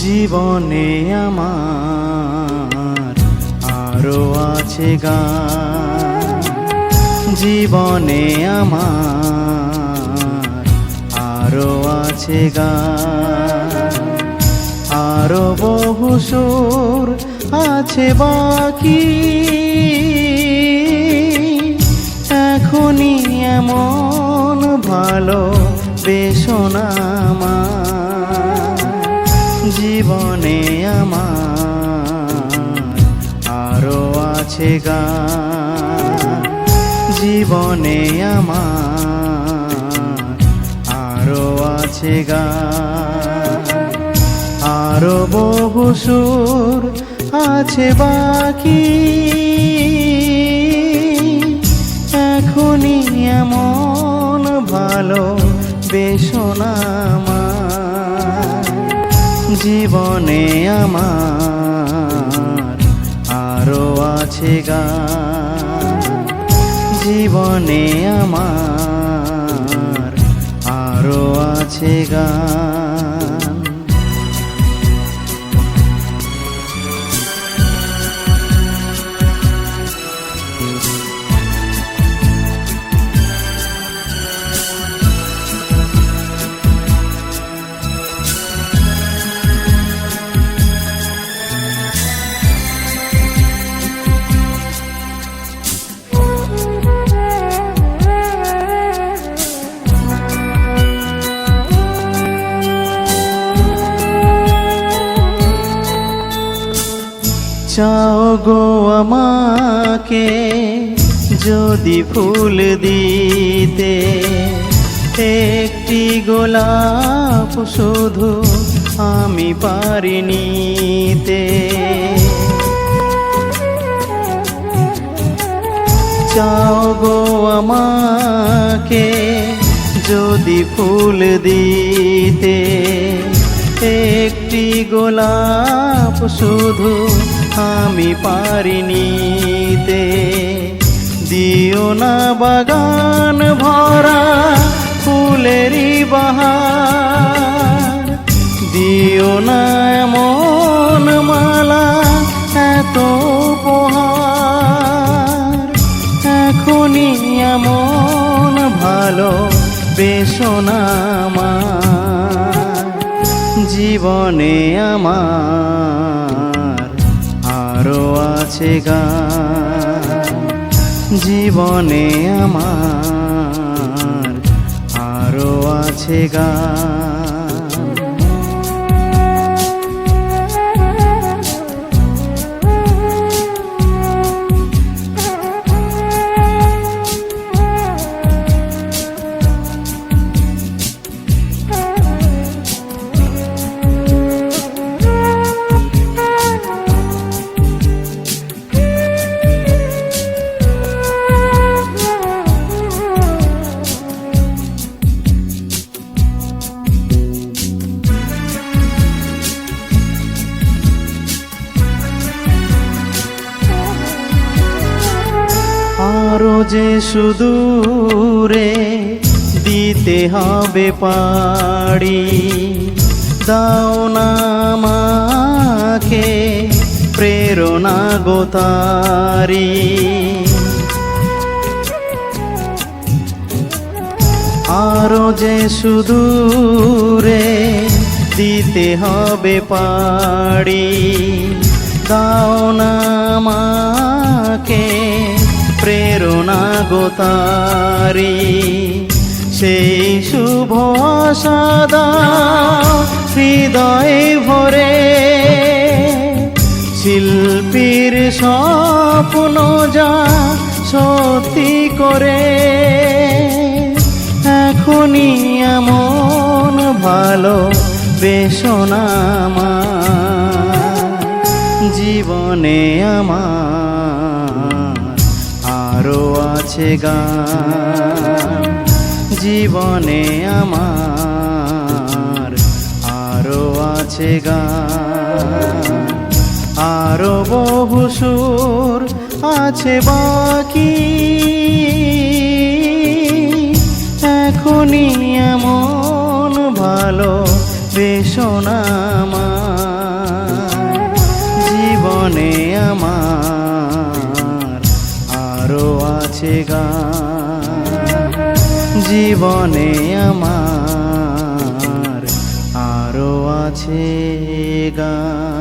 জীবনে আমার আরো আছে গান, জীবনে আমার আরো আছে গান, আরো বহু সুর আছে বাকি, এখনই এমন ভালো বেসনা জীবনে আমার আরো আছে গান, জীবনে আমার আরো আছে গান, আরো বহু সুর আছে বাকি, এখনই এমন ভালো বেসনা জীবনে আমার আরো আছে গান, জীবনে আমার আরো আছে গান। চাও গো আমাকে যদি ফুল দিতে, একটি গোলাপ শুধু আমি পারি নিতে। চাও গো আমাকে যদি ফুল দিতে, একটি গোলাপ শুধু আমি পারি নিতে। দিও না বাগান ভরা ফুলেরই বাহার, দিও না এমন মালা এত উপহার, এখনই এমন ভালো বেসনা আমার জীবনে আমার আরো আছে গান, জীবনে আমার আরো আছে গান। আরো যে সুদূরে দিতে হবে পাড়ি, দাও না আমাকে প্রেরণা গো তারি। আরো যে সুদূরে দিতে হবে পাড়ি, দাও না আমাকে প্রেরণা গো তারি। সেই শুভ আশা দাও হৃদয়ে ভরে, শিল্পীর স্বপ্ন যা সত্যি করে এখনই এমন ভালো বেসো না আমার জীবনে আমার আরো আছে গান জীবনে আমার আরো আছে গান আরো বহু সুর আছে বাকি এখনই এমন ভালো বেসো না আমার জীবনে আমার আরো আছে গান জীবনে আমার আরো আছে গান।